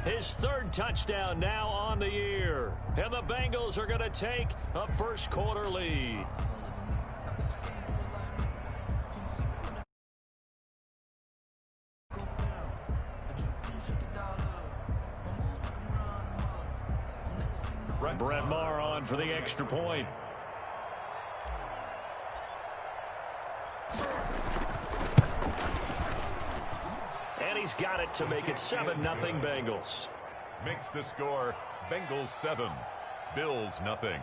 His third touchdown now on the year. And the Bengals are going to take a first-quarter lead. Brett Maher on for the extra point. And he's got it to make it 7-0 Bengals. Makes the score Bengals 7, Bills nothing.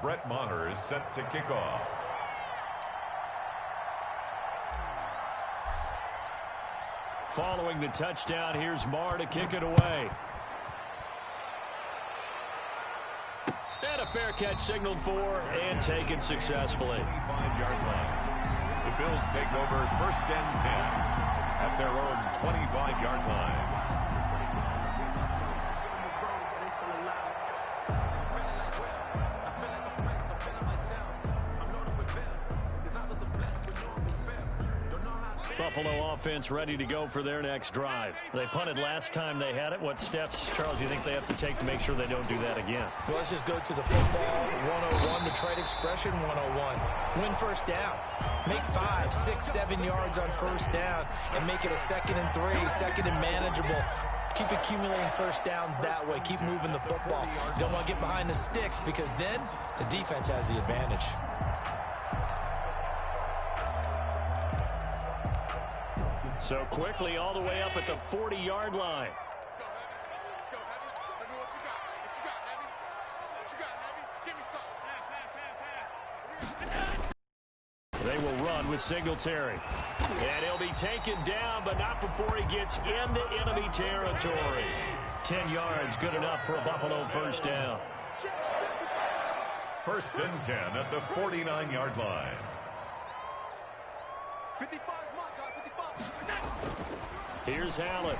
Brett Maher is set to kick off. Following the touchdown, here's Maher to kick it away. And a fair catch signaled for and taken successfully. 25-yard line. The Bills take over 1st and 10 at their own 25-yard line. Buffalo offense ready to go for their next drive. They punted last time they had it. What steps, Charles, do you think they have to take to make sure they don't do that again? Well, let's just go to the football 101, the trade expression 101. Win first down. Make 5, 6, 7 yards on first down and make it a 2nd and 3, 2nd and manageable. Keep accumulating first downs that way. Keep moving the football. You don't want to get behind the sticks because then the defense has the advantage. So quickly all the way up at the 40-yard line. Let's go, Heavy. Heavy, what you got? What you got, Heavy? What you got, Heavy? Give me something. They will run with Singletary. And he'll be taken down, but not before he gets into enemy territory. 10 yards, good enough for a Buffalo first down. 1st and 10 at the 49-yard line. 55. Here's Allen.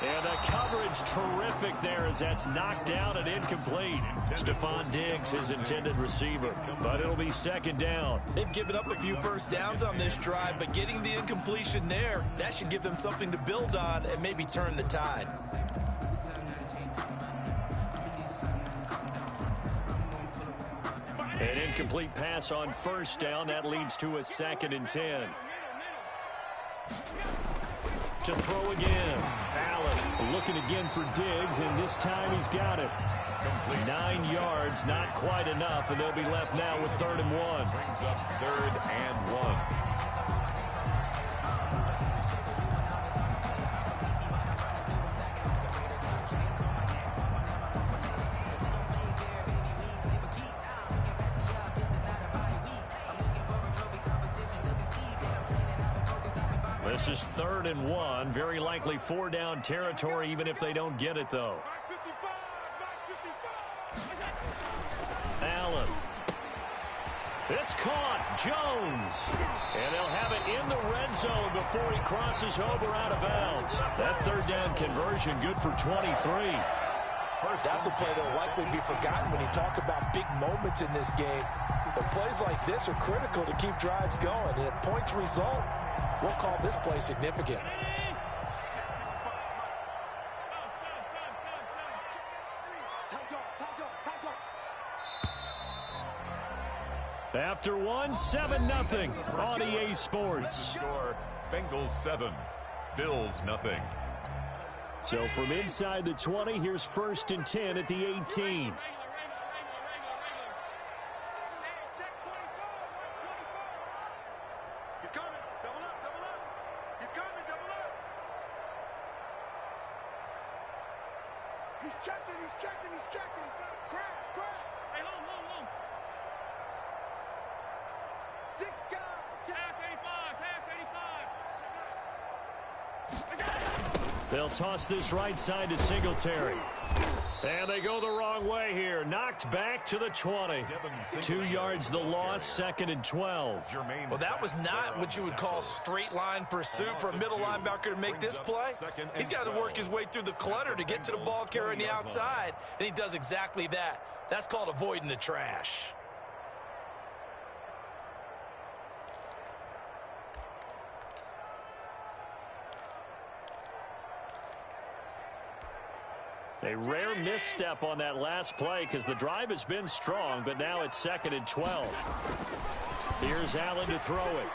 And the coverage terrific there as that's knocked down and incomplete. Stephon Diggs, his intended receiver. But it'll be 2nd down. They've given up a few first downs on this drive, but getting the incompletion there, that should give them something to build on and maybe turn the tide. An incomplete pass on first down. That leads to a 2nd and 10. To throw again. Allen looking again for Diggs, and this time he's got it. Complete. 9 yards, not quite enough, and they'll be left now with 3rd and 1. Brings up 3rd and 1. This is 3rd and 1. Very likely 4-down territory, even if they don't get it, though. Allen. It's caught. Jones. And they'll have it in the red zone before he crosses over out of bounds. That 3rd down conversion good for 23. That's a play that will likely be forgotten when you talk about big moments in this game. But plays like this are critical to keep drives going. And if points result, we'll call this play significant. After 7-0 on EA Sports. Score Bengals 7, Bills nothing. So from inside the 20, here's 1st and 10 at the 18. He's checking. Crash. Hey, long. 6 guys. Tag 85. They'll toss this right side to Singletary. And they go the wrong way here. Knocked back to the 20. 2 yards the loss, 2nd and 12. Well, that was not what you would call straight line pursuit for a middle linebacker to make this play. He's got to work his way through the clutter to get to the ball carrier on the outside, and he does exactly that. That's called avoiding the trash. A rare misstep on that last play because the drive has been strong, but now it's 2nd and 12. Here's Allen to throw it.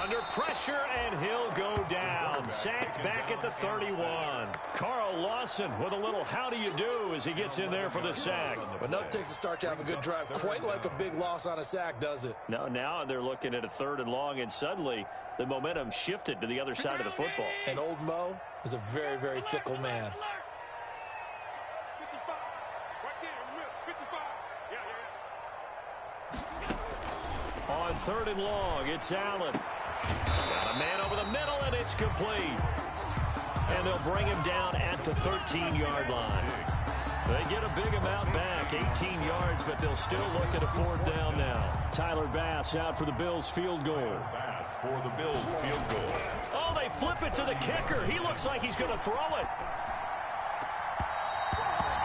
Under pressure, and he'll go down. Sacked back at the 31. Carl Lawson with a little how do you do as he gets in there for the sack. But nothing takes a start to have a good drive, quite like a big loss on a sack, does it? No, now they're looking at a 3rd and long, and suddenly the momentum shifted to the other side of the football. And old Mo is a very, very fickle man. 55. Right there in the middle. 55. Yeah. On 3rd and long, it's Allen. Got a man over the middle, and it's complete. And they'll bring him down at the 13-yard line. They get a big amount back, 18 yards, but they'll still look at a 4th down now. Tyler Bass out for the Bills field goal. Bass for the Bills field goal. Oh, they flip it to the kicker. He looks like he's going to throw it.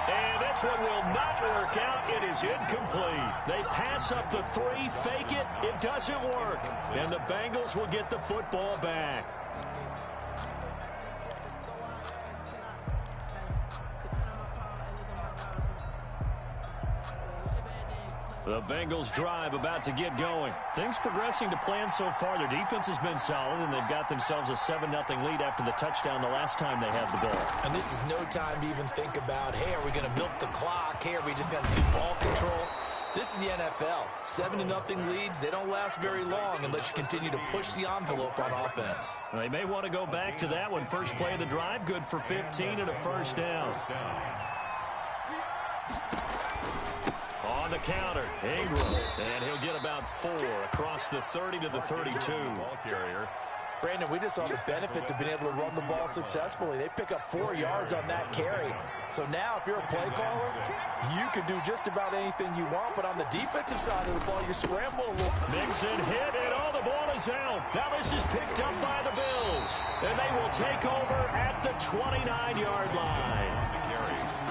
And this one will not work out. It is incomplete. They pass up the 3, fake it. It doesn't work. And the Bengals will get the football back. The Bengals drive about to get going. Things progressing to plan so far. Their defense has been solid, and they've got themselves a 7-0 lead after the touchdown the last time they had the ball. And this is no time to even think about, hey, are we going to milk the clock? Hey, are we just going to do ball control? This is the NFL. 7-0 leads, they don't last very long unless you continue to push the envelope on offense. They may want to go back to that one. First play of the drive, good for 15 and a 1st down. On the counter, Ingram, and he'll get about 4 across the 30 to the 32. Ball carrier. Brandon, we just saw the benefits of being able to run the ball successfully. They pick up 4 yards on that carry. So now if you're a play caller, you can do just about anything you want, but on the defensive side of the ball, you're scrambling. Mixon hit, and all the ball is out. Now this is picked up by the Bills, and they will take over at the 29-yard line.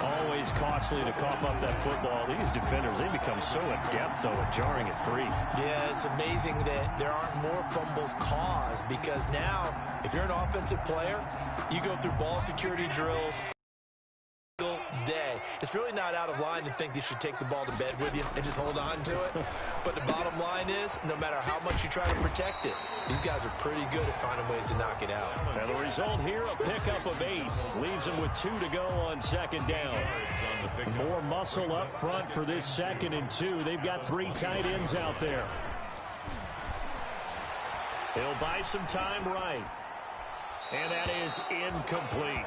Always costly to cough up that football. These defenders, they become so adept, though, at jarring it free. Yeah, it's amazing that there aren't more fumbles caused because now, if you're an offensive player, you go through ball security drills day. It's really not out of line to think that you should take the ball to bed with you and just hold on to it. But the bottom line is, no matter how much you try to protect it, these guys are pretty good at finding ways to knock it out. And the result here, a pickup of 8. Leaves them with 2 to go on 2nd down. More muscle up front for this 2nd and 2. They've got 3 tight ends out there. He'll buy some time right. And that is incomplete.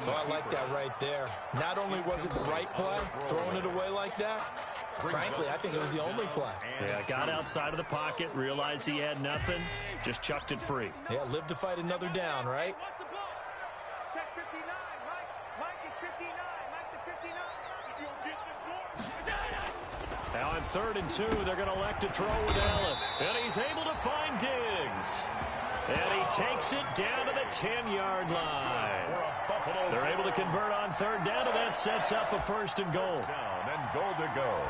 So I like that right there. Not only was it the right play, throwing it away like that, frankly, I think it was the only play. Yeah, got outside of the pocket, realized he had nothing, just chucked it free. Yeah, live to fight another down, right? Check 59. Mike is 59. Mike the 59. You'll get the door. Now on 3rd and 2, they're going to elect to throw with Allen. And he's able to find Diggs. And he takes it down to the 10-yard line. They're able to convert on 3rd down, and that sets up a 1st and goal. Down and goal to go.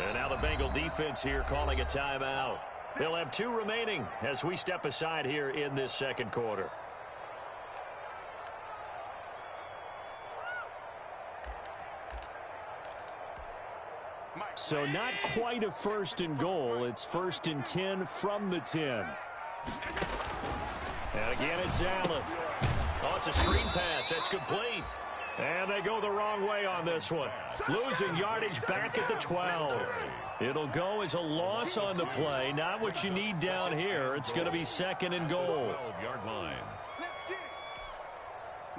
And now the Bengal defense here calling a timeout. They'll have 2 remaining as we step aside here in this 2nd quarter. So not quite a 1st and goal. It's 1st and 10 from the 10. And again, it's Allen. Oh, it's a screen pass. That's complete. And they go the wrong way on this one. Losing yardage back at the 12. It'll go as a loss on the play. Not what you need down here. It's going to be 2nd and goal. 12-yard line.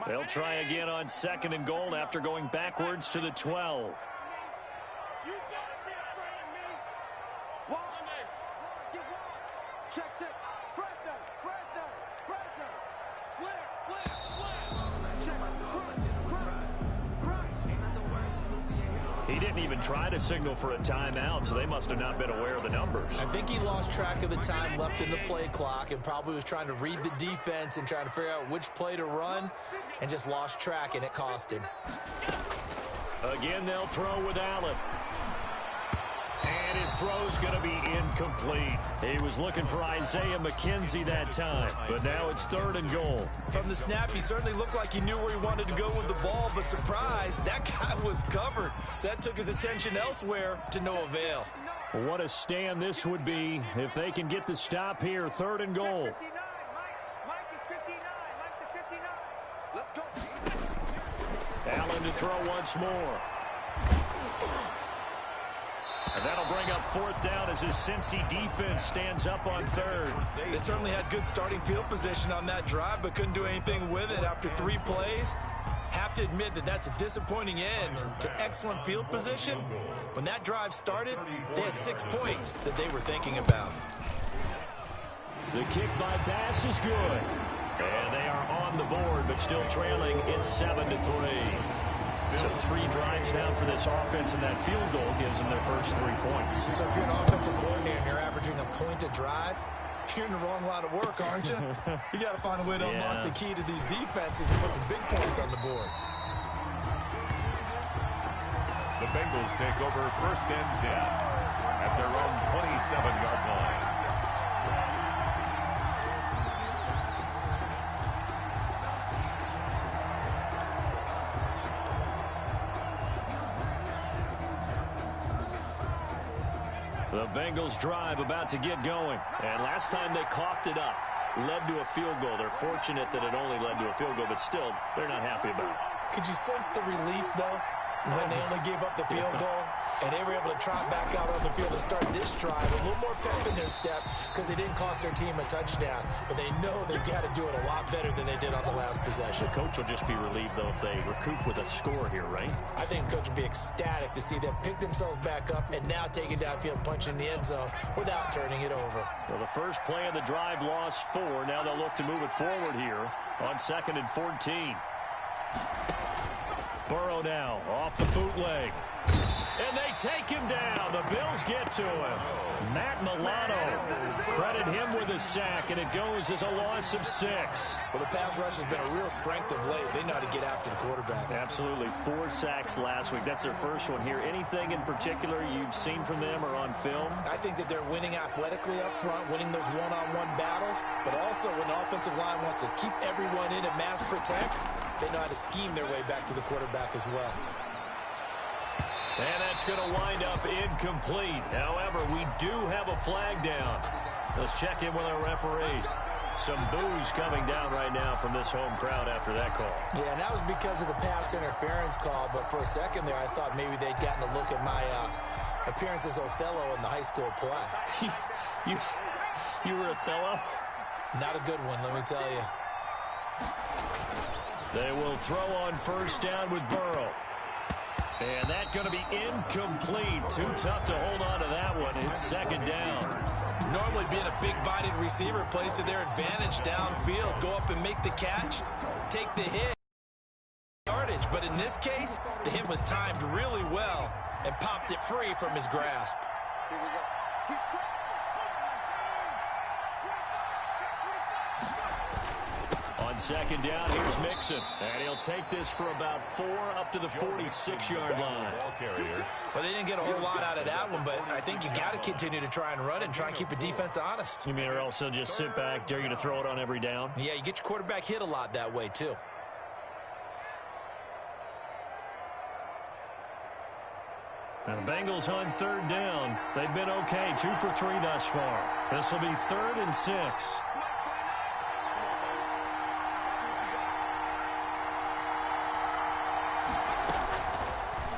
They'll try again on 2nd and goal after going backwards to the 12. He didn't even try to signal for a timeout, so they must have not been aware of the numbers. I think he lost track of the time left in the play clock and probably was trying to read the defense and trying to figure out which play to run and just lost track, and it cost him. Again, they'll throw with Allen. And his throw's going to be incomplete. He was looking for Isaiah McKenzie that time, but now it's 3rd and goal. From the snap, he certainly looked like he knew where he wanted to go with the ball, but surprise, that guy was covered. So that took his attention elsewhere to no avail. What a stand this would be if they can get the stop here. 3rd and goal. Mike is 59. Mike the 59. Let's go. Allen to throw once more. And that'll bring up 4th down as his Cincy defense stands up on 3rd. They certainly had good starting field position on that drive, but couldn't do anything with it after 3 plays. Have to admit that that's a disappointing end to excellent field position. When that drive started, they had 6 points that they were thinking about. The kick by Bass is good. And they are on the board, but still trailing. It's 7-3. So 3 drives now for this offense, and that field goal gives them their first 3 points. So if you're an offensive coordinator and you're averaging a point a drive, you're in the wrong line of work, aren't you? You got to find a way to unlock the key to these defenses and put some big points on the board. The Bengals take over 1st and 10 at their own 27-yard line. The Bengals drive about to get going. And last time they coughed it up, led to a field goal. They're fortunate that it only led to a field goal, but still, they're not happy about it. Could you sense the relief, though, when they only gave up the field goal and they were able to trot back out on the field and start this drive a little more pep in their step because they didn't cost their team a touchdown, but they know they've got to do it a lot better than they did on the last possession. The coach will just be relieved, though, if they recoup with a score here, right? I think the coach will be ecstatic to see them pick themselves back up and now take it downfield, punch in the end zone without turning it over. Well, the first play of the drive lost 4. Now they'll look to move it forward here on 2nd and 14. Burrow now off the bootleg. And they take him down. The Bills get to him. Matt Milano, credit him with a sack, and it goes as a loss of 6. Well, the pass rush has been a real strength of late. They know how to get after the quarterback. Absolutely. 4 sacks last week. That's their first one here. Anything in particular you've seen from them or on film? I think that they're winning athletically up front, winning those one-on-one battles, but also when the offensive line wants to keep everyone in and mass protect, they know how to scheme their way back to the quarterback as well. And that's going to wind up incomplete. However, we do have a flag down. Let's check in with our referee. Some boos coming down right now from this home crowd after that call. Yeah, and that was because of the pass interference call, but for a second there I thought maybe they'd gotten a look at my appearance as Othello in the high school play. You were Othello? Not a good one, let me tell you. They will throw on 1st down with Burrow. And that's going to be incomplete. Too tough to hold on to that one. It's 2nd down. Normally being a big-bodied receiver plays to their advantage downfield. Go up and make the catch, take the hit, yardage. But in this case, the hit was timed really well and popped it free from his grasp. Here we go. He's On 2nd down, here's Mixon. And he'll take this for about 4 up to the 46-yard line. Well, they didn't get a whole lot out of that one, but I think you got to continue to try and run it and try and keep the defense honest. You mean, or else they'll just sit back, dare you to throw it on every down? Yeah, you get your quarterback hit a lot that way, too. And the Bengals on 3rd down. They've been okay, 2 for 3 thus far. This will be 3rd and 6.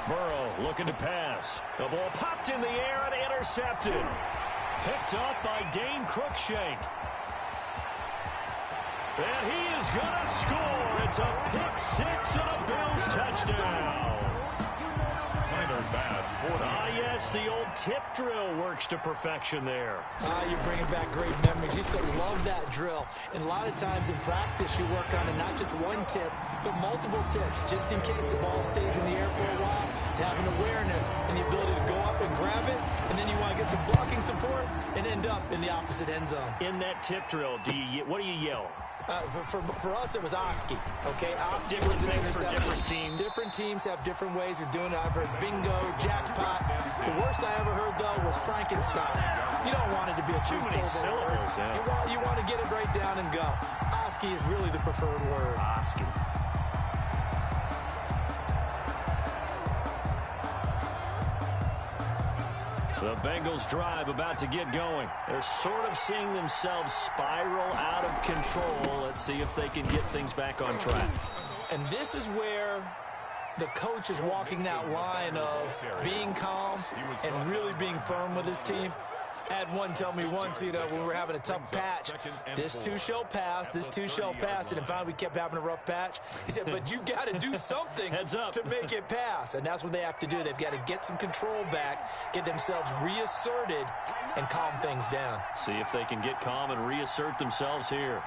Burrow looking to pass. The ball popped in the air and intercepted. Picked off by Dane Cruikshank. And he is going to score. It's a pick 6 and a Bills touchdown. Yes, the old tip drill works to perfection there. You're bringing back great memories. Used to love that drill. And a lot of times in practice, you work on it, not just one tip, but multiple tips, just in case the ball stays in the air for a while, to have an awareness and the ability to go up and grab it, and then you want to get some blocking support and end up in the opposite end zone. In that tip drill, what do you yell? For us, it was Oski. Okay, Oski was an interception. Different teams. Different teams have different ways of doing it. I've heard bingo, jackpot. The worst I ever heard, though, was Frankenstein. You don't want it to be a Too many syllables, yeah. You want to get it right down and go. Oski is really the preferred word. Oski. The Bengals drive about to get going. They're sort of seeing themselves spiral out of control. Let's see if they can get things back on track. And this is where the coach is walking that line of being calm and really being firm with his team. I had one tell me once, when we were having a tough patch, this too shall pass, this too shall pass, and finally we kept having a rough patch. He said, but you've got to do something to make it pass, and that's what they have to do. They've got to get some control back, get themselves reasserted, and calm things down. See if they can get calm and reassert themselves here.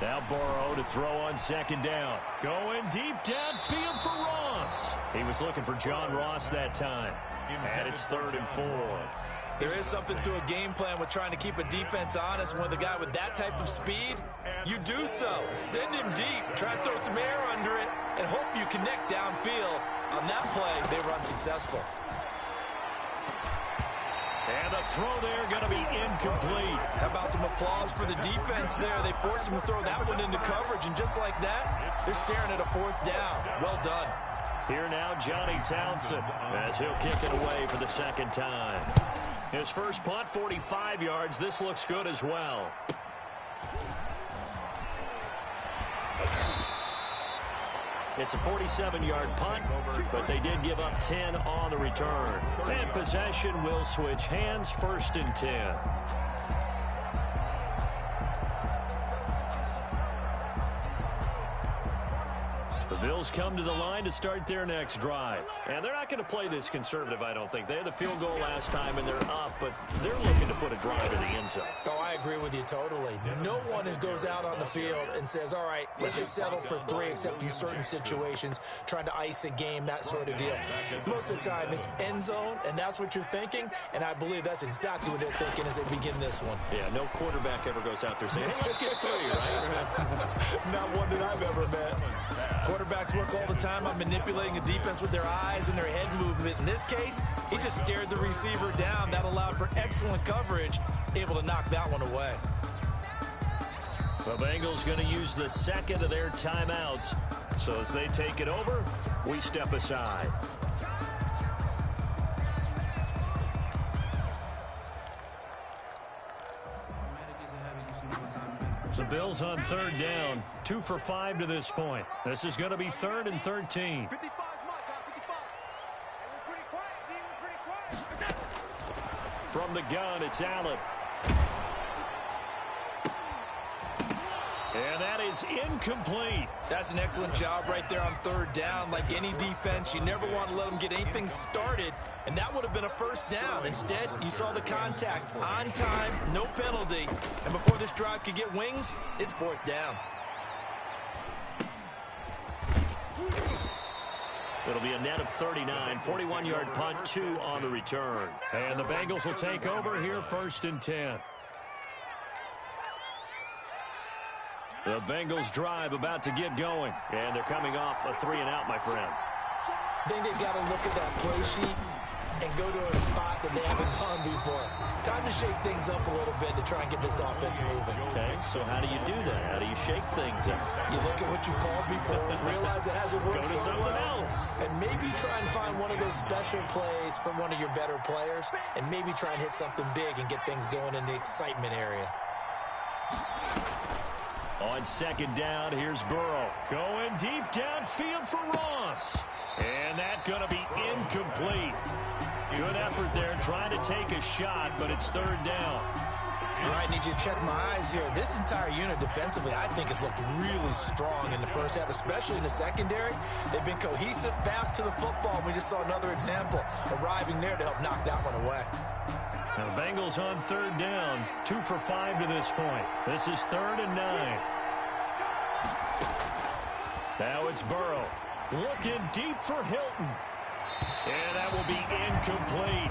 Now Burrow to throw on second down. Going deep downfield for Ross. He was looking for John Ross that time. And it's 3rd and 4. There is something to a game plan with trying to keep a defense honest. When the guy with that type of speed, you do so. Send him deep. Try to throw some air under it and hope you connect downfield. On that play, they were unsuccessful. And the throw there going to be incomplete. How about some applause for the defense there? They forced him to throw that one into coverage, and just like that, they're staring at a 4th down. Well done. Here now, Johnny Townsend, as he'll kick it away for the 2nd time. His first punt, 45 yards. This looks good as well. It's a 47-yard punt, but they did give up 10 on the return. And possession will switch hands, 1st and 10. The Bills come to the line to start their next drive. And they're not going to play this conservative, I don't think. They had the field goal last time, and they're up, but they're looking to put a drive in the end zone. Oh, I agree with you totally. No one goes out on the field and says, all right, let's just settle for 3, except in certain situations, trying to ice a game, that sort of deal. Most of the time, it's end zone, and that's what you're thinking, and I believe that's exactly what they're thinking as they begin this one. Yeah, no quarterback ever goes out there saying, hey, let's get 3, right? Not one that I've ever met. Quarterbacks work all the time on manipulating a defense with their eyes and their head movement. In this case, he just stared the receiver down. That allowed for excellent coverage, able to knock that one away. The Bengals going to use the 2nd of their timeouts. So as they take it over, we step aside. The Bills on 3rd down, 2 for 5 to this point. This is going to be 3rd and 13. 55's Mike, 55. And we're pretty quiet, D. We're pretty quiet. From the gun, it's Allen. And that is incomplete. That's an excellent job right there on 3rd down. Like any defense, you never want to let them get anything started, and that would have been a 1st down. Instead, you saw the contact on time, no penalty, and before this drive could get wings, it's 4th down. It'll be a net of 39, 41-yard punt, 2 on the return. And the Bengals will take over here, 1st and 10. The Bengals drive about to get going, and they're coming off a 3-and-out, my friend. I think they've got to look at that play sheet and go to a spot that they haven't gone before. Time to shake things up a little bit to try and get this offense moving. Okay, so how do you do that? How do you shake things up? You look at what you called before, realize it hasn't worked Go to so something well, else. and maybe try and find one of those special plays from one of your better players, and maybe try and hit something big and get things going in the excitement area. On 2nd down, here's Burrow. Going deep downfield for Ross. And that going to be incomplete. Good effort there trying to take a shot, but it's 3rd down. All right, need you to check my eyes here. This entire unit defensively, I think, has looked really strong in the first half, especially in the secondary. They've been cohesive, fast to the football. We just saw another example arriving there to help knock that one away. Now the Bengals on 3rd down, 2 for 5 to this point. This is 3rd and 9. Now it's Burrow looking deep for Hilton. And that will be incomplete.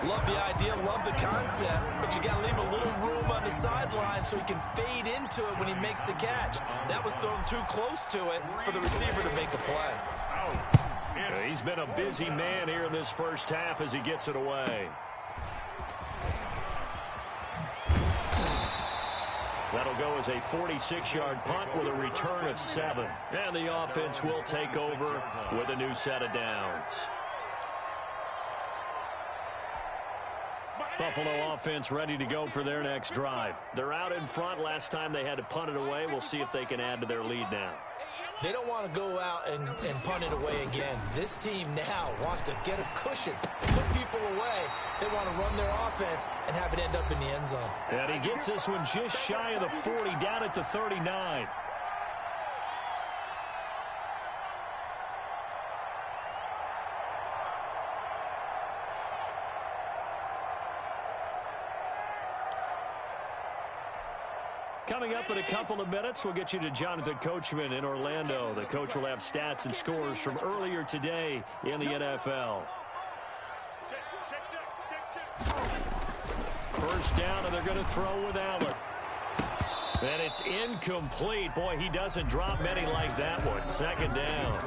Love the idea, love the concept, but you got to leave a little room on the sideline so he can fade into it when he makes the catch. That was thrown too close to it for the receiver to make a play. He's been a busy man here in this first half as he gets it away. That'll go as a 46-yard punt with a return of 7. And the offense will take over with a new set of downs. Buffalo offense ready to go for their next drive. They're out in front. Last time they had to punt it away. We'll see if they can add to their lead now. They don't want to go out and punt it away again. This team now wants to get a cushion, put people away. They want to run their offense and have it end up in the end zone. And he gets this one just shy of the 40, down at the 39. Coming up in a couple of minutes, we'll get you to Jonathan Coachman in Orlando. The coach will have stats and scores from earlier today in the NFL. First down, and they're going to throw with Allen. And it's incomplete. Boy, he doesn't drop many like that one. Second down.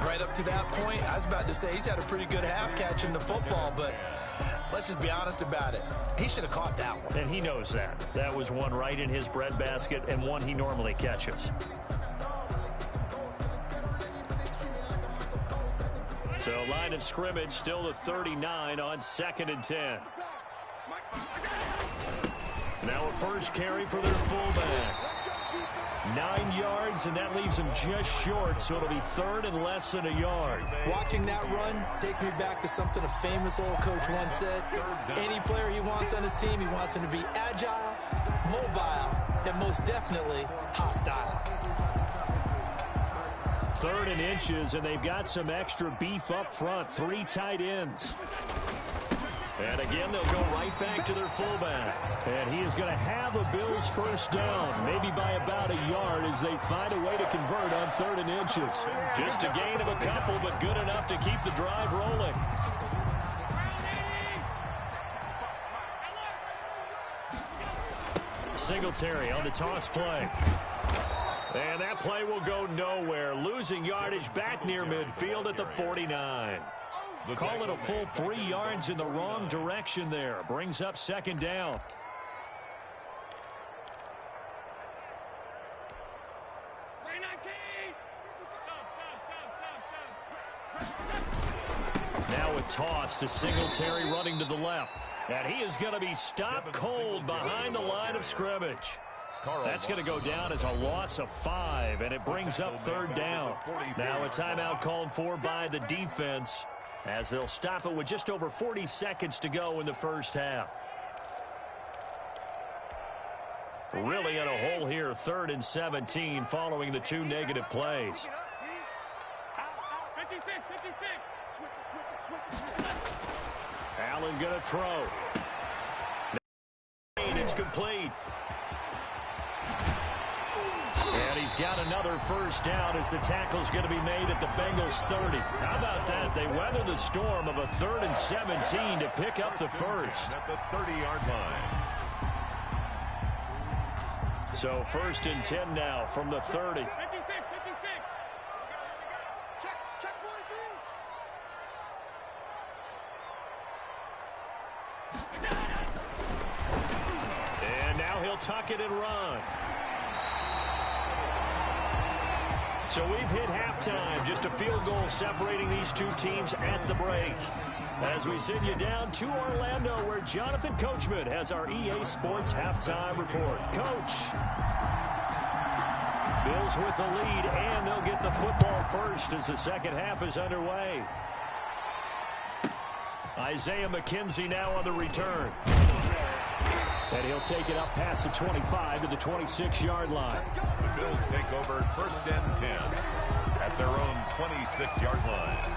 Right up to that point, I was about to say he's had a pretty good half catching the football, but let's just be honest about it. He should have caught that one. And he knows that. That was one right in his breadbasket and one he normally catches. So line of scrimmage still the 39 on 2nd and 10. Now a first carry for their fullback. 9 yards, and that leaves him just short, so it'll be 3rd and less than a yard. Watching that run takes me back to something a famous old coach once said. Any player he wants on his team, he wants him to be agile, mobile, and most definitely hostile. 3rd and inches, and they've got some extra beef up front. 3 tight ends. And again, they'll go right back to their fullback. And he is going to have a Bills first down, maybe by about a yard as they find a way to convert on 3rd and inches. Just a gain of a couple, but good enough to keep the drive rolling. Singletary on the toss play. And that play will go nowhere. Losing yardage back near midfield at the 49. Call it a full 3 yards in the wrong direction there. Brings up 2nd down. Now a toss to Singletary running to the left. And he is going to be stopped cold behind the line of scrimmage. That's going to go down as a loss of 5, and it brings up 3rd down. Now a timeout called for by the defense, as they'll stop it with just over 40 seconds to go in the first half. Really in a hole here, 3rd and 17 following the 2 negative plays. Allen going to throw. It's complete. And he's got another first down as the tackle's going to be made at the Bengals 30. How about that? They weather the storm of a 3rd and 17 to pick up the first. At the 30-yard line. So 1st and 10 now from the 30. And now he'll tuck it and run. So we've hit halftime. Just a field goal separating these two teams at the break. As we send you down to Orlando, where Jonathan Coachman has our EA Sports halftime report. Coach. Bills with the lead, and they'll get the football first as the second half is underway. Isaiah McKenzie now on the return. And he'll take it up past the 25 to the 26-yard line. The Bills take over 1st and 10 at their own 26-yard line.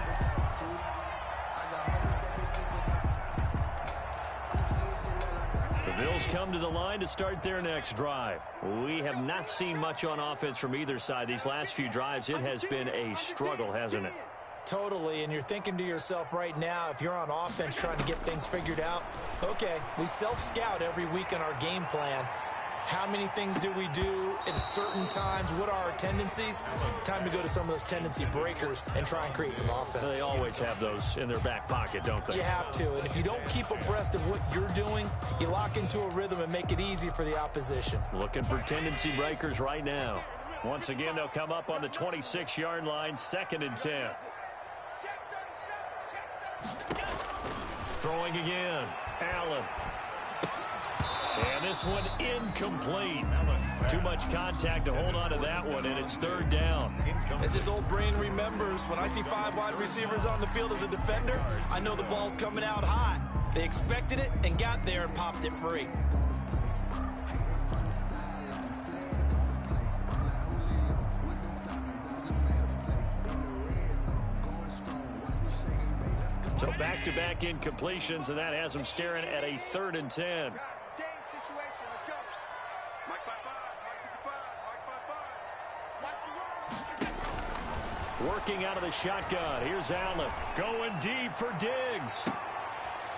The Bills come to the line to start their next drive. We have not seen much on offense from either side. These last few drives, it has been a struggle, hasn't it? Totally, and you're thinking to yourself right now, if you're on offense trying to get things figured out, okay, we self-scout every week on our game plan. How many things do we do at certain times? What are our tendencies? Time to go to some of those tendency breakers and try and create some offense. They always have those in their back pocket, don't they? You have to, and if you don't keep abreast of what you're doing, you lock into a rhythm and make it easy for the opposition. Looking for tendency breakers right now. Once again, they'll come up on the 26-yard line, 2nd and 10. Throwing again, Allen. And this one incomplete. Too much contact to hold on to that one, and it's 3rd down. As this old brain remembers, when I see 5 wide receivers on the field as a defender, I know the ball's coming out hot. They expected it and got there and popped it free. So back-to-back incompletions, and that has them staring at a 3rd and 10. Working out of the shotgun. Here's Allen going deep for Diggs.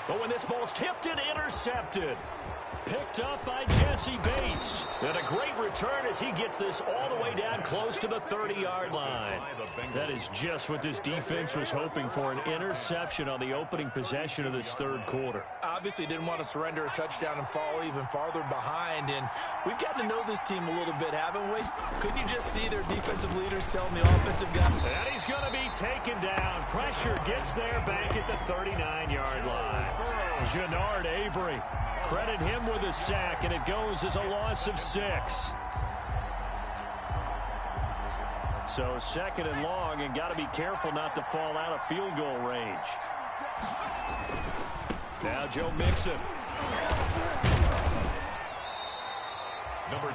But when this ball's tipped and intercepted. Picked up by Jesse Bates. And a great return as he gets this all the way down close to the 30-yard line. That is just what this defense was hoping for, an interception on the opening possession of this 3rd quarter. Obviously didn't want to surrender a touchdown and fall even farther behind. And we've gotten to know this team a little bit, haven't we? Couldn't you just see their defensive leaders telling the offensive guy? And he's going to be taken down. Pressure gets there back at the 39-yard line. Jannard Avery. Credit him with a sack, and it goes as a loss of 6. So 2nd and long, and got to be careful not to fall out of field goal range. Now Joe Mixon.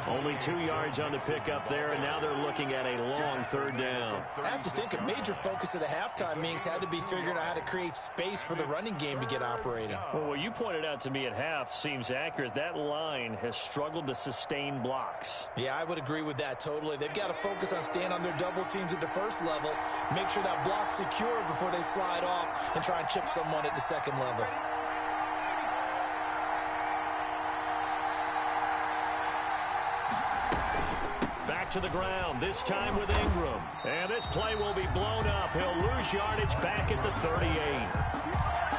Only 2 yards on the pickup there, and now they're looking at a long 3rd down. I have to think a major focus of the halftime meetings had to be figuring out how to create space for the running game to get operating. Well, what you pointed out to me at half seems accurate. That line has struggled to sustain blocks. Yeah, I would agree with that totally. They've got to focus on staying on their double teams at the first level, make sure that block's secure before they slide off and try and chip someone at the 2nd level. To the ground, this time with Ingram. And this play will be blown up. He'll lose yardage back at the 38.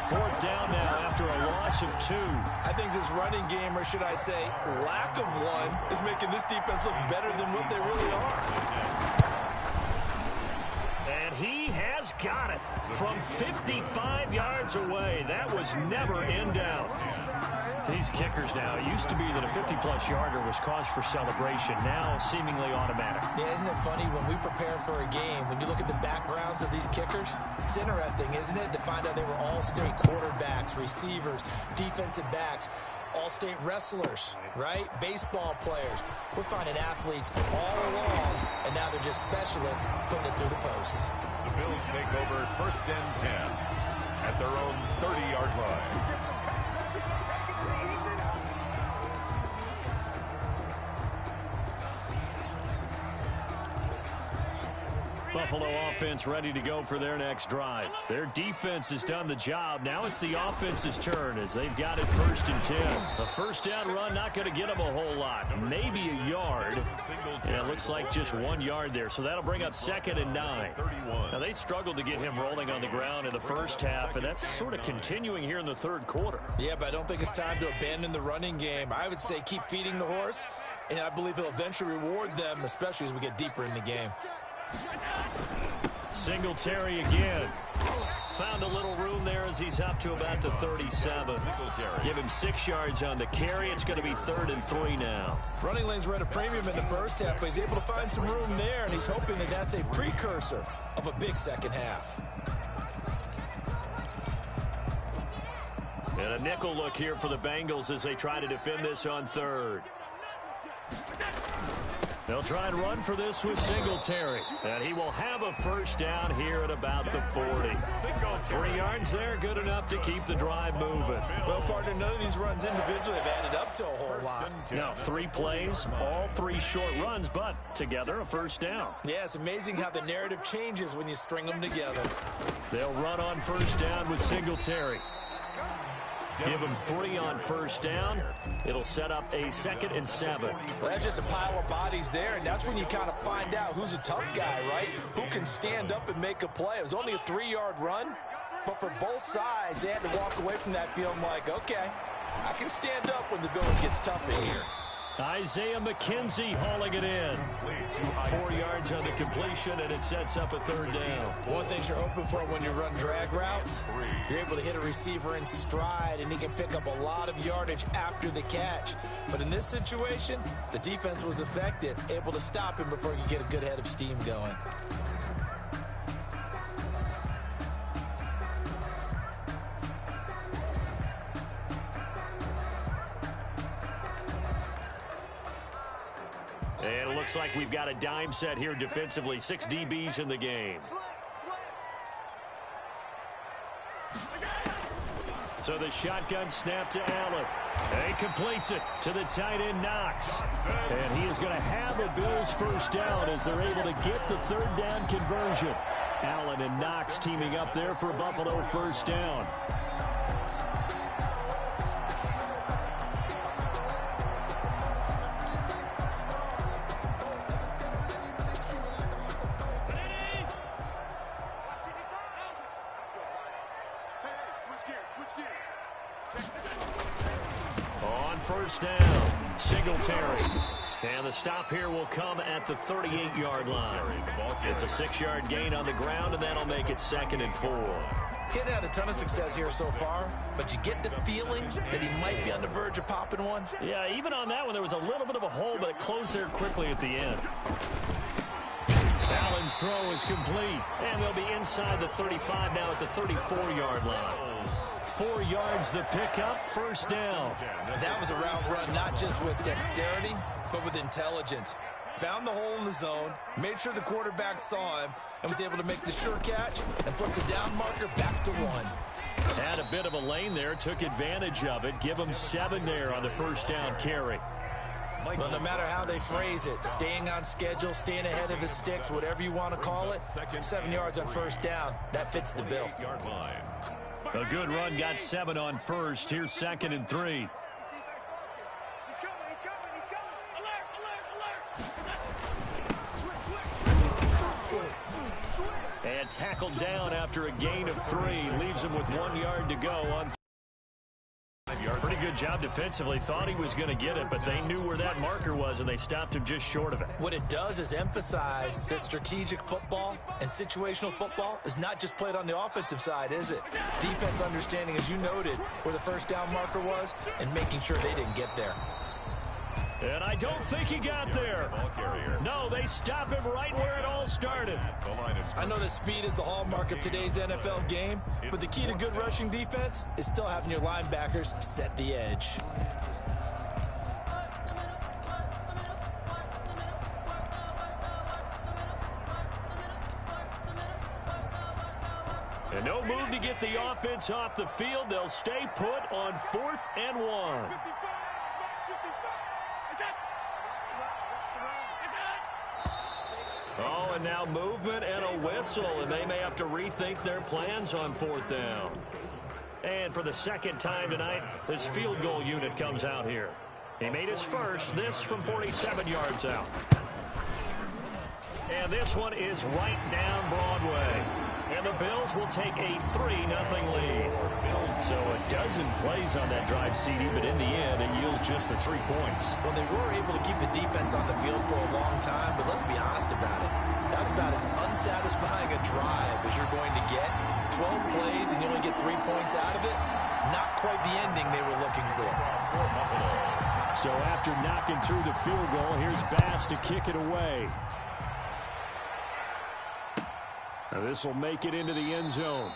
4th down now after a loss of 2. I think this running game, or should I say lack of one, is making this defense look better than what they really are. And he has got it from 55 yards away. That was never in doubt. These kickers now, it used to be that a 50-plus yarder was cause for celebration, now seemingly automatic. Yeah, isn't it funny when we prepare for a game, when you look at the backgrounds of these kickers, it's interesting, isn't it, to find out they were all-state quarterbacks, receivers, defensive backs, all-state wrestlers, right? Baseball players. We're finding athletes all along, and now they're just specialists putting it through the posts. The Bills take over 1st and 10 at their own 30-yard line. Buffalo offense ready to go for their next drive. Their defense has done the job. Now it's the offense's turn as they've got it 1st and 10. A 1st down run not going to get them a whole lot. Maybe a yard. And it looks like just 1 yard there. So that'll bring up 2nd and 9. Now they struggled to get him rolling on the ground in the first half, and that's sort of continuing here in the 3rd quarter. Yeah, but I don't think it's time to abandon the running game. I would say keep feeding the horse, and I believe he'll eventually reward them, especially as we get deeper in the game. Singletary again. Found a little room there as he's up to about the 37. Give him 6 yards on the carry. It's going to be 3rd and 3 now. Running lanes were at a premium in the first half, but he's able to find some room there, and he's hoping that that's a precursor of a big second half. And a nickel look here for the Bengals as they try to defend this on 3rd. They'll try and run for this with Singletary. And he will have a first down here at about the 40. 3 yards there, good enough to keep the drive moving. Well, partner, none of these runs individually have added up to a whole lot. Now, 3 plays, all 3 short runs, but together a first down. Yeah, it's amazing how the narrative changes when you string them together. They'll run on first down with Singletary. Give him 3 on first down. It'll set up a 2nd and 7. Well, that's just a pile of bodies there, and that's when you kind of find out who's a tough guy, right? Who can stand up and make a play. It was only a 3-yard run, but for both sides, they had to walk away from that feeling like, okay, I can stand up when the going gets tough in here. Isaiah McKenzie hauling it in. 4 yards on the completion, and it sets up a 3rd down. One thing you're hoping for when you run drag routes, you're able to hit a receiver in stride, and he can pick up a lot of yardage after the catch. But in this situation, the defense was effective, able to stop him before he could get a good head of steam going. And it looks like we've got a dime set here defensively. 6 DBs in the game. So the shotgun snap to Allen. And he completes it to the tight end, Knox. And he is going to have a Bills first down as they're able to get the 3rd down conversion. Allen and Knox teaming up there for a Buffalo first down. First down, Singletary. And the stop here will come at the 38-yard line. It's a 6-yard gain on the ground, and that'll make it 2nd and 4. Getting had a ton of success here so far, but you get the feeling that he might be on the verge of popping one. Yeah, even on that one, there was a little bit of a hole, but it closed there quickly at the end. Allen's throw is complete, and they'll be inside the 35 now at the 34-yard line. 4 yards the pickup, first down. That was a route run not just with dexterity, but with intelligence. Found the hole in the zone, made sure the quarterback saw him, and was able to make the sure catch and flip the down marker back to 1. Had a bit of a lane there, took advantage of it. Give him 7 there on the first down carry. Well, no matter how they phrase it, staying on schedule, staying ahead of the sticks, whatever you want to call it, 7 yards on first down, that fits the bill. A good run, got 7 on first. Here's 2nd and 3. He's coming. Alert. And tackled down after a gain of 3. Leaves him with 1 yard to go on. Pretty good job defensively. Thought he was going to get it, but they knew where that marker was, and they stopped him just short of it. What it does is emphasize that strategic football and situational football is not just played on the offensive side, is it? Defense understanding, as you noted, where the first down marker was and making sure they didn't get there. And I don't think he got there. No, they stop him right where it all started. I know that speed is the hallmark of today's NFL game, but the key to good rushing defense is still having your linebackers set the edge. And no move to get the offense off the field. They'll stay put on 4th and 1. Oh, and now movement and a whistle, and they may have to rethink their plans on 4th down. And for the 2nd time tonight, this field goal unit comes out here. He made his first, this from 47 yards out. And this one is right down Broadway. And the Bills will take a 3-0 lead. So a dozen plays on that drive, CD, but in the end, it yields just the 3 points. Well, they were able to keep the defense on the field for a long time, but let's be honest about it. That was about as unsatisfying a drive as you're going to get. 12 plays and you only get 3 points out of it. Not quite the ending they were looking for. So after knocking through the field goal, here's Bass to kick it away. Now this will make it into the end zone.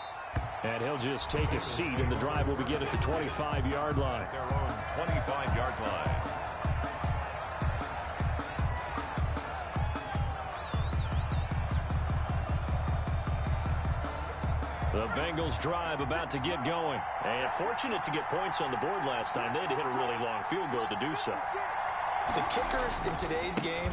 And he'll just take a seat, and the drive will begin at the 25-yard line. Their own 25-yard line. The Bengals drive about to get going. And fortunate to get points on the board last time. They had to hit a really long field goal to do so. The kickers in today's game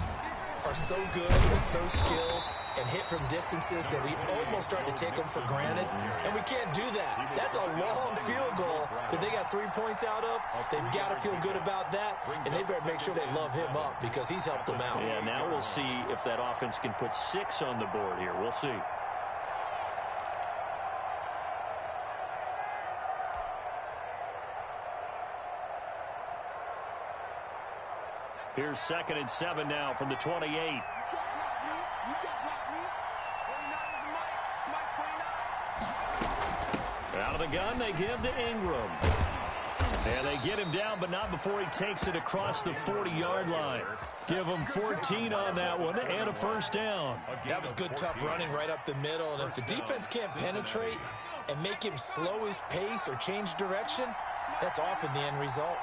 are so good and so skilled and hit from distances that we almost start to take them for granted. And we can't do that. That's a long field goal that they got 3 points out of. They've got to feel good about that, and they better make sure they love him up because he's helped them out. Yeah, now we'll see if that offense can put 6 on the board here. We'll see. Here's 2nd and 7 now from the 28. Out of the gun, they give to Ingram. And they get him down, but not before he takes it across the 40-yard line. Give him 14 on that one and a first down. That was good, tough running right up the middle. And if the defense can't penetrate and make him slow his pace or change direction, that's often the end result.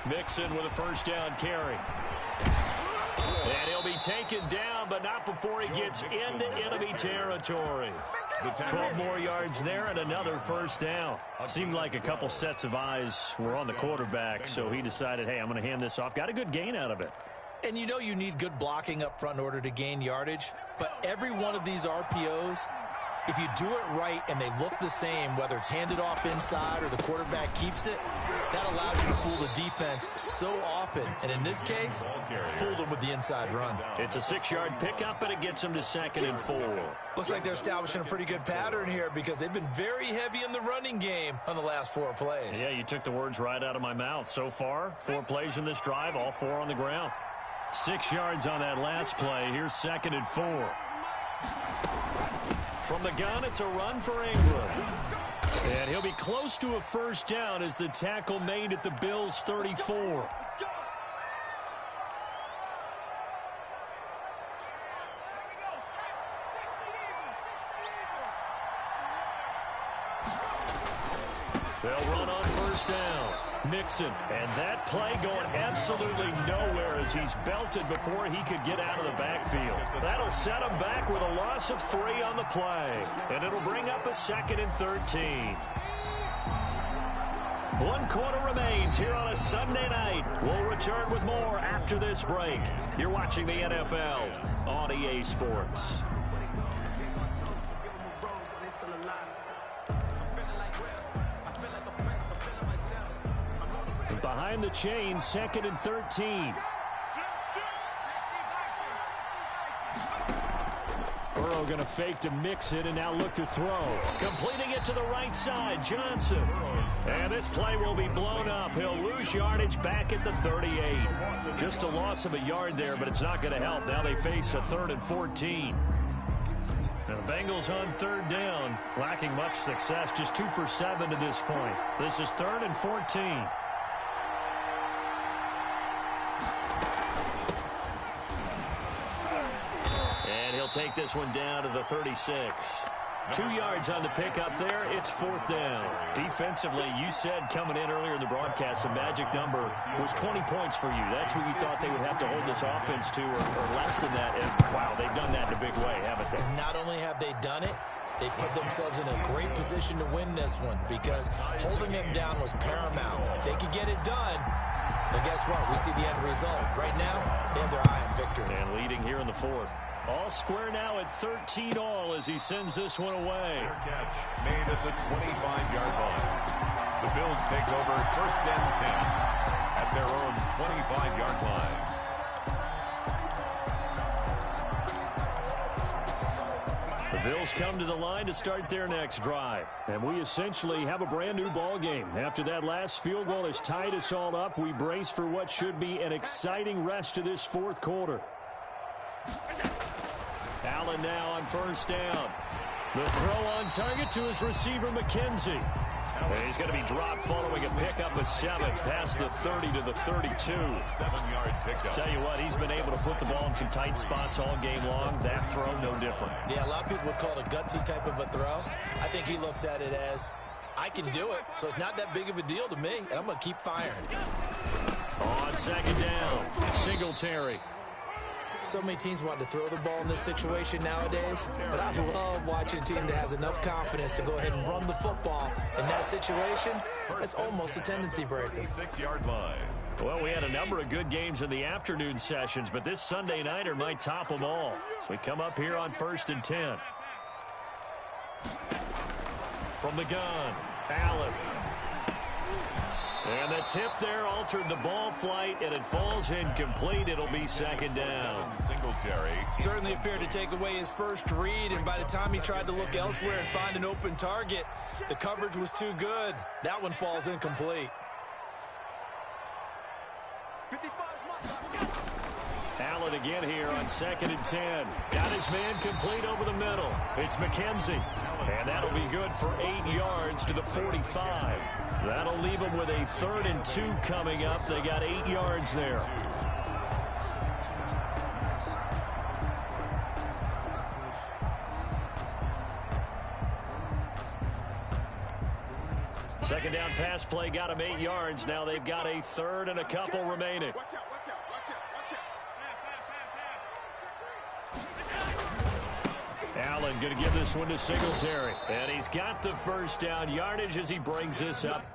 Mixon with a first down carry. And he'll be taken down, but not before he gets into enemy territory. 12 more yards there and another first down. Seemed like a couple sets of eyes were on the quarterback, so he decided, hey, I'm going to hand this off. Got a good gain out of it. And you know you need good blocking up front in order to gain yardage, but every one of these RPOs, if you do it right and they look the same, whether it's handed off inside or the quarterback keeps it, that allows you to fool the defense so often. And in this case, fooled them with the inside run. It's a 6-yard pickup, and it gets them to 2nd and 4. Looks like they're establishing a pretty good pattern here because they've been very heavy in the running game on the last 4 plays. Yeah, you took the words right out of my mouth. So far, 4 plays in this drive, all 4 on the ground. 6 yards on that last play. Here's 2nd and 4. From the gun, it's a run for Ingram. And he'll be close to a first down as the tackle made at the Bills' 34. They'll run on first down. Mixon, and that play going absolutely nowhere as he's belted before he could get out of the backfield. That'll set him back with a loss of 3 on the play, and it'll bring up a 2nd and 13. 1 quarter remains here on a Sunday night. We'll return with more after this break. You're watching the NFL on EA Sports. Behind the chain, 2nd and 13. Burrow going to fake to mix it and now look to throw. Completing it to the right side, Johnson. And this play will be blown up. He'll lose yardage back at the 38. Just a loss of a yard there, but it's not going to help. Now they face a 3rd and 14. Now the Bengals on 3rd down, lacking much success, just 2 for 7 to this point. This is 3rd and 14. Take this one down to the 36. 2 yards on the pickup there. It's 4th down. Defensively, you said coming in earlier in the broadcast, the magic number was 20 points for you. That's what you thought they would have to hold this offense to, or less than that. And, wow, they've done that in a big way, haven't they? Not only have they done it, they put themselves in a great position to win this one because holding them down was paramount. If they could get it done, well, guess what? We see the end result. Right now, they have their eye on victory. And leading here in the 4th. All square now at 13 all as he sends this one away. Fair catch made at the 25-yard line. The Bills take over 1st and 10 at their own 25-yard line. The Bills come to the line to start their next drive. And we essentially have a brand new ball game. After that last field goal has tied us all up, we brace for what should be an exciting rest of this 4th quarter. Allen now on first down. The throw on target to his receiver, McKenzie. And he's going to be dropped following a pickup of 7 past the 30 to the 32. 7-yard pickup. Tell you what, he's been able to put the ball in some tight spots all game long. That throw, no different. Yeah, a lot of people would call it a gutsy type of a throw. I think he looks at it as, I can do it, so it's not that big of a deal to me, and I'm going to keep firing. On 2nd down, Singletary. So many teams want to throw the ball in this situation nowadays, but I love watching a team that has enough confidence to go ahead and run the football. In that situation, that's almost a tendency breaker. 6-yard line. Well, we had a number of good games in the afternoon sessions, but this Sunday nighter might top them all. So we come up here on 1st and 10. From the gun, Allen. And the tip there altered the ball flight, and it falls incomplete. It'll be 2nd down. Singletary. Certainly appeared to take away his first read, and by the time he tried to look elsewhere and find an open target, the coverage was too good. That one falls incomplete. Allen again here on 2nd and 10. Got his man complete over the middle. It's McKenzie. And that'll be good for 8 yards to the 45. That'll leave them with a 3rd and 2 coming up. They got 8 yards there. Second down pass play got them 8 yards. Now they've got a 3rd and a couple remaining. Allen going to give this one to Singletary. And he's got the first down yardage as he brings this up.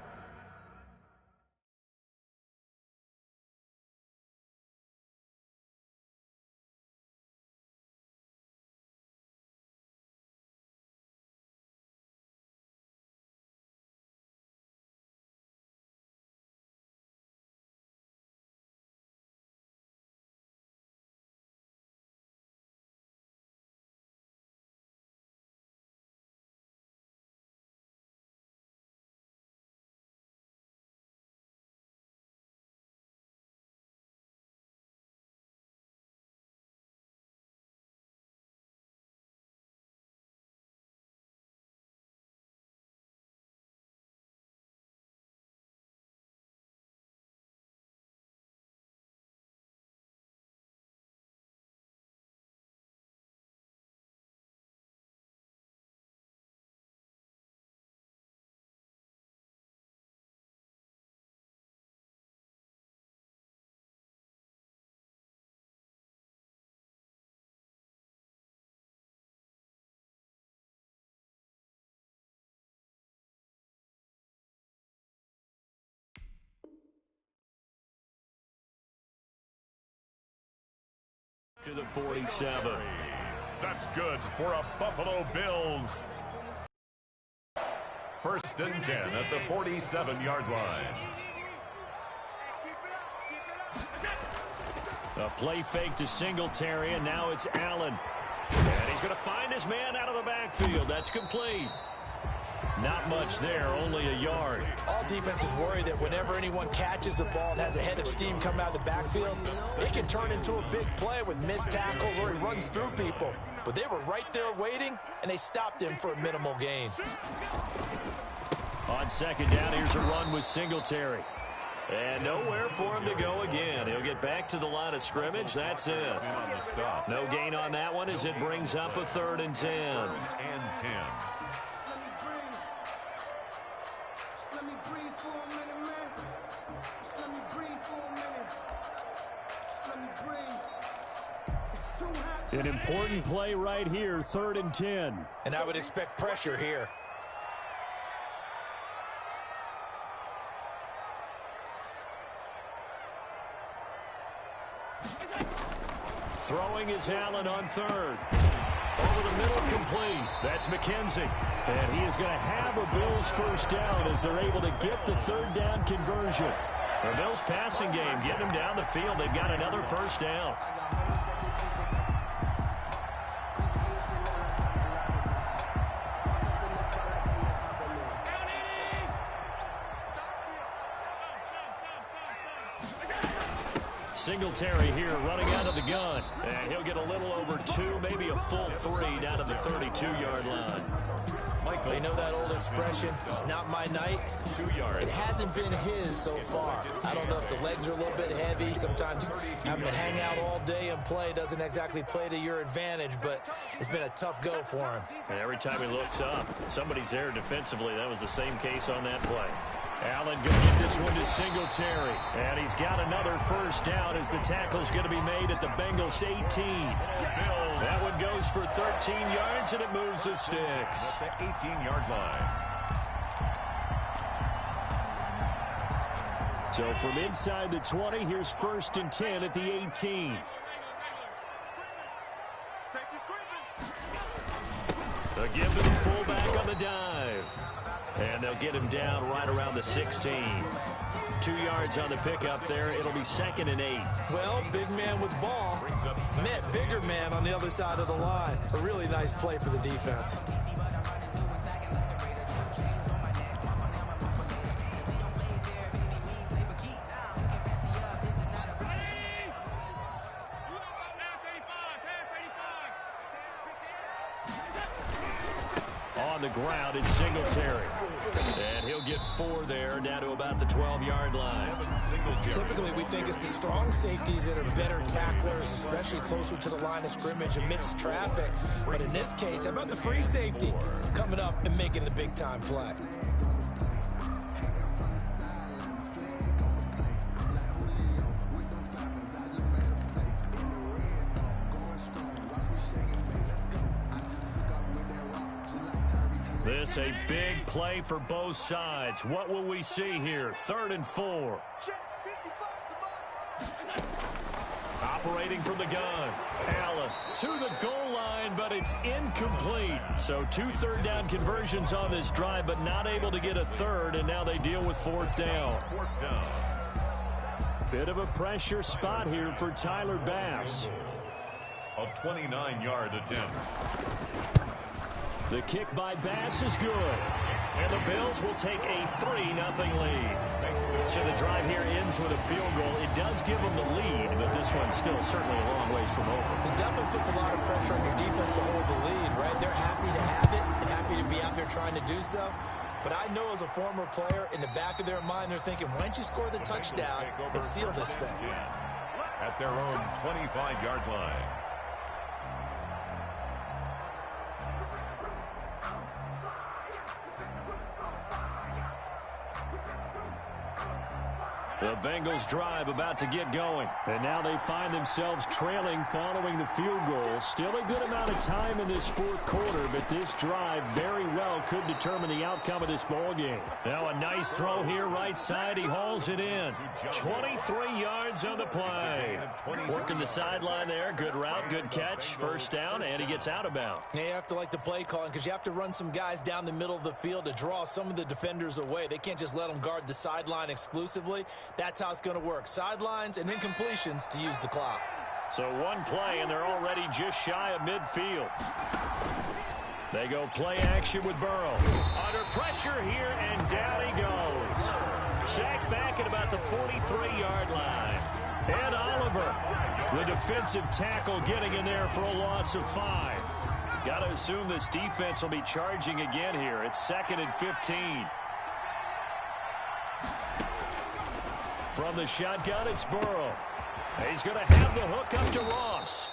To the 47. That's good for a Buffalo Bills. 1st and 10 at the 47-yard line. A play fake to Singletary, and now it's Allen. And he's going to find his man out of the backfield. That's complete. Not much there, only a yard. All defenses worry that whenever anyone catches the ball and has a head of steam come out of the backfield, it can turn into a big play with missed tackles or he runs through people. But they were right there waiting, and they stopped him for a minimal gain. On 2nd down, here's a run with Singletary. And nowhere for him to go again. He'll get back to the line of scrimmage. That's it. No gain on that one as it brings up a 3rd and 10. 3rd and 10. An important play right here, 3rd and 10. And I would expect pressure here. Throwing is Allen on 3rd. Over the middle, complete. That's McKenzie. And he is going to have a Bills first down as they're able to get the 3rd down conversion. The Bills passing game, getting them down the field. They've got another first down. Singletary here running out of the gun. And he'll get a little over 2, maybe a full 3 down to the 32-yard line. They know that old expression, it's not my night. 2 yards. It hasn't been his so far. I don't know if the legs are a little bit heavy. Sometimes having to hang out all day and play doesn't exactly play to your advantage, but it's been a tough go for him. And every time he looks up, somebody's there defensively. That was the same case on that play. Allen going to get this one to Singletary. And he's got another first down as the tackle's going to be made at the Bengals 18. That one goes for 13 yards, and it moves the sticks. At the 18-yard line. So from inside the 20, here's 1st and 10 at the 18. They'll give to the fullback on the dive. And they'll get him down right around the 16. 2 yards on the pickup there. It'll be 2nd and 8. Well, big man with ball met bigger man on the other side of the line. A really nice play for the defense. On the ground, it's Singletary. And he'll get 4 there, down to about the 12-yard line. Typically, we think it's the strong safeties that are better tacklers, especially closer to the line of scrimmage amidst traffic. But in this case, how about the free safety coming up and making the big-time play? This a big play for both sides. What will we see here? 3rd and 4. Operating from the gun. Allen to the goal line, but it's incomplete. So 2 third down conversions on this drive, but not able to get a third, and now they deal with 4th down. Bit of a pressure spot here for Tyler Bass. A 29-yard attempt. The kick by Bass is good. And the Bills will take a 3-0 lead. So the drive here ends with a field goal. It does give them the lead, but this one's still certainly a long ways from over. It definitely puts a lot of pressure on your defense to hold the lead, right? They're happy to have it and happy to be out there trying to do so. But I know as a former player, in the back of their mind, they're thinking, why don't you score the touchdown and seal this thing? At their own 25-yard line. The Bengals drive about to get going. And now they find themselves trailing following the field goal. Still a good amount of time in this 4th quarter, but this drive very well could determine the outcome of this ball game. Now a nice throw here right side. He hauls it in. 23 yards on the play. Working the sideline there. Good route, good catch. 1st down, and he gets out of bounds. Yeah, you have to like the play calling because you have to run some guys down the middle of the field to draw some of the defenders away. They can't just let them guard the sideline exclusively. That's how it's going to work. Sidelines and incompletions to use the clock. So 1 play, and they're already just shy of midfield. They go play action with Burrow. Under pressure here, and down he goes. Sacked back at about the 43-yard line. And Oliver, the defensive tackle, getting in there for a loss of 5. Got to assume this defense will be charging again here. It's 2nd and 15. From the shotgun, it's Burrow. He's going to have the hook up to Ross.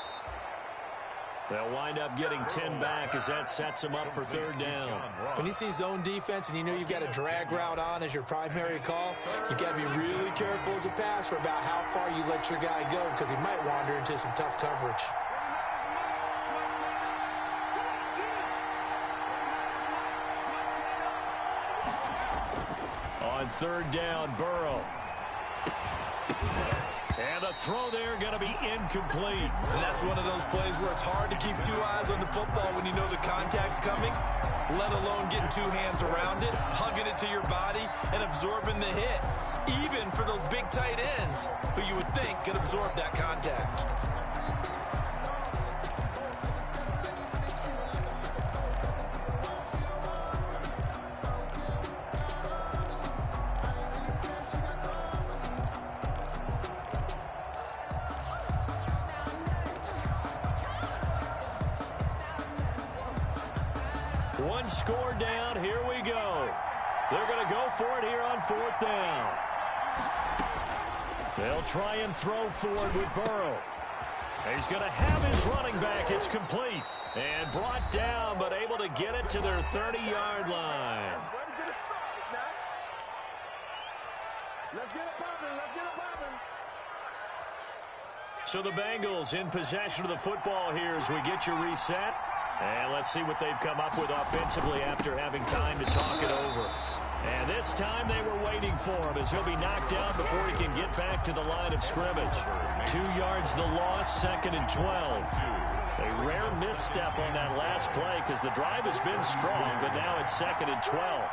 They'll wind up getting 10 back as that sets them up for 3rd down. When you see zone defense and you know you've got a drag route on as your primary call, you've got to be really careful as a passer about how far you let your guy go because he might wander into some tough coverage. On 3rd down, Burrow. And the throw there going to be incomplete. And that's one of those plays where it's hard to keep 2 eyes on the football when you know the contact's coming, let alone getting 2 hands around it, hugging it to your body, and absorbing the hit. Even for those big tight ends who you would think could absorb that contact. One score down. Here we go. They're going to go for it here on 4th down. They'll try and throw for it with Burrow. He's going to have his running back. It's complete. And brought down, but able to get it to their 30-yard line. Let's get it popping. Let's get it popping. So the Bengals in possession of the football here as we get you reset. And let's see what they've come up with offensively after having time to talk it over. And this time they were waiting for him as he'll be knocked down before he can get back to the line of scrimmage. 2 yards the loss, 2nd and 12. A rare misstep on that last play because the drive has been strong, but now it's 2nd and 12.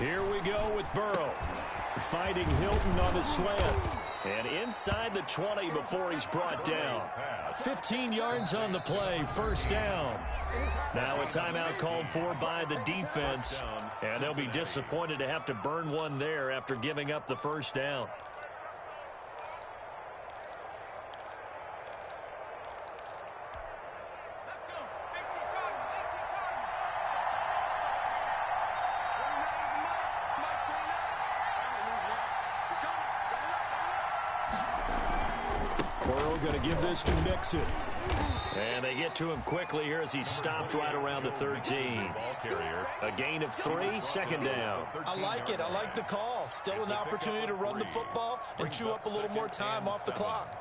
Here we go with Burrow. Fighting Hilton on the slant. And inside the 20 before he's brought down. 15 yards on the play, 1st down. Now a timeout called for by the defense. And they'll be disappointed to have to burn one there after giving up the 1st down. Going to give this to Mixon. And they get to him quickly here as he stopped right around the 13. A gain of 3, 2nd down. I like it. I like the call. Still an opportunity to run the football and chew up a little more time off the clock.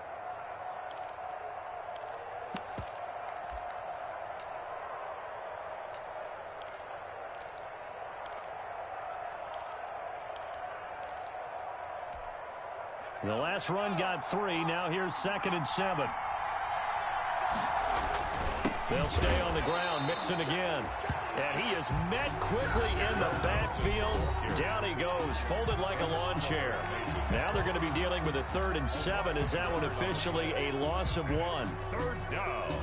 The last run got 3. Now here's 2nd and 7. They'll stay on the ground. Mixon again. And he is met quickly in the backfield. Down he goes, folded like a lawn chair. Now they're going to be dealing with a 3rd and 7. Is that one officially a loss of 1? 3rd down.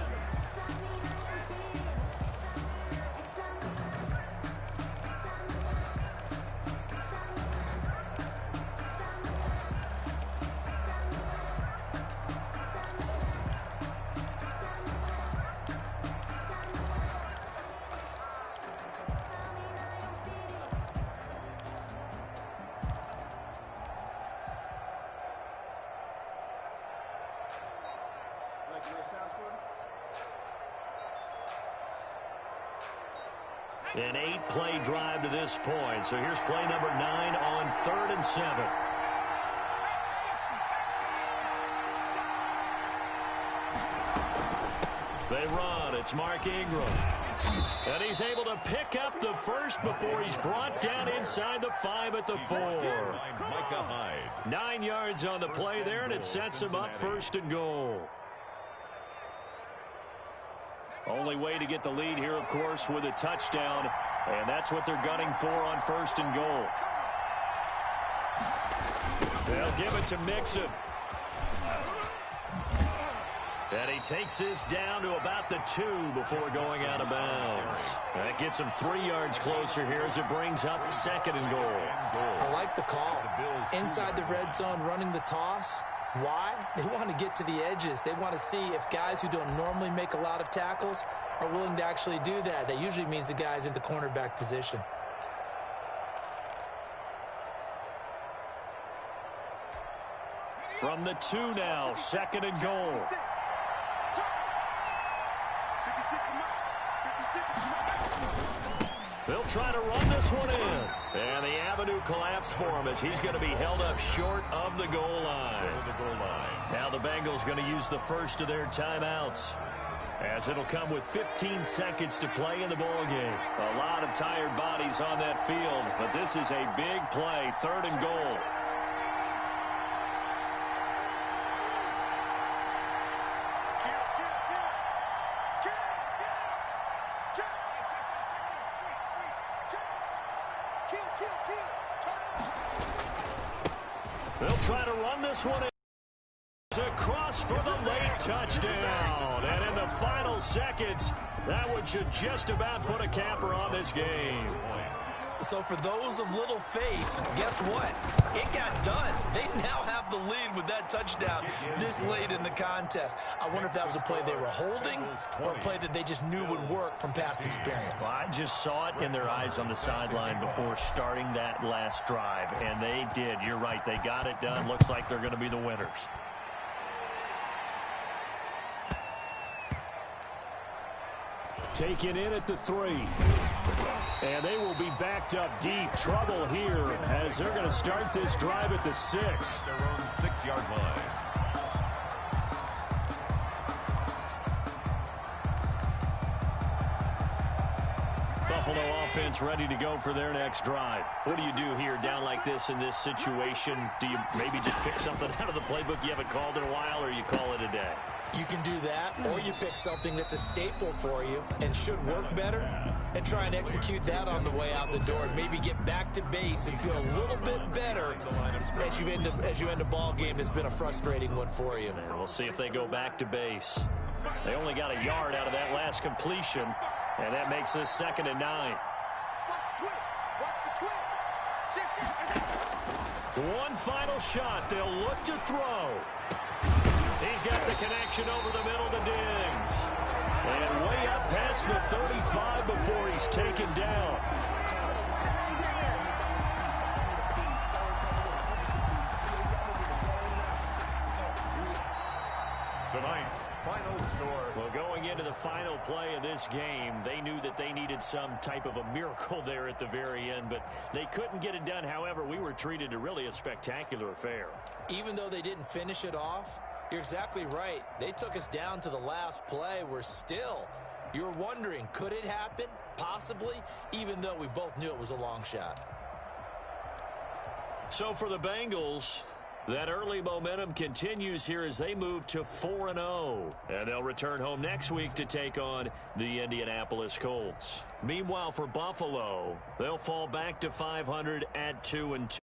An 8-play drive to this point. So here's play number 9 on 3rd and 7. They run. It's Mark Ingram. And he's able to pick up the 1st before he's brought down inside the 5 at the 4. 9 yards on the play there, and it sets him up 1st and goal. Only way to get the lead here, of course, with a touchdown. And that's what they're gunning for on 1st and goal. They'll give it to Mixon. And he takes this down to about the 2 before going out of bounds. That gets him 3 yards closer here as it brings up 2nd and goal. I like the call. Inside the red zone, running the toss. Why? They want to get to the edges. They want to see if guys who don't normally make a lot of tackles are willing to actually do that. That usually means the guy's in the cornerback position. From the 2 now, 2nd and goal. They'll try to run this one in. And the avenue collapsed for him as he's going to be held up short of the goal line. Now the Bengals going to use the 1st of their timeouts, as it'll come with 15 seconds to play in the ball game. A lot of tired bodies on that field, but this is a big play, 3rd and goal. They'll try to run this one in. Across for the late touchdown. And in the final seconds, that one should just about put a capper on this game. So for those of little faith, guess what? It got done. They now have the lead with that touchdown this late in the contest. I wonder if that was a play they were holding or a play that they just knew would work from past experience. Well, I just saw it in their eyes on the sideline before starting that last drive, and they did. You're right. They got it done. Looks like they're going to be the winners. Taken in at the 3. And they will be backed up deep. Trouble here as they're going to start this drive at the 6. Their own 6-yard line. Buffalo offense ready to go for their next drive. What do you do here down like this in this situation? Do you maybe just pick something out of the playbook you haven't called in a while, or you call it a day? You can do that, or you pick something that's a staple for you and should work better and try and execute that on the way out the door and maybe get back to base and feel a little bit better as you end a ball game that's been a frustrating one for you. And we'll see if they go back to base. They only got a yard out of that last completion, and that makes this 2nd and 9. One final shot. They'll look to throw. He's got the connection over the middle to Diggs. And way up past the 35 before he's taken down. Tonight's final score. Well, going into the final play of this game, they knew that they needed some type of a miracle there at the very end, but they couldn't get it done. However, we were treated to really a spectacular affair. Even though they didn't finish it off, you're exactly right. They took us down to the last play. You're wondering, could it happen? Possibly, even though we both knew it was a long shot. So for the Bengals, that early momentum continues here as they move to 4-0. And they'll return home next week to take on the Indianapolis Colts. Meanwhile, for Buffalo, they'll fall back to 500 at 2-2.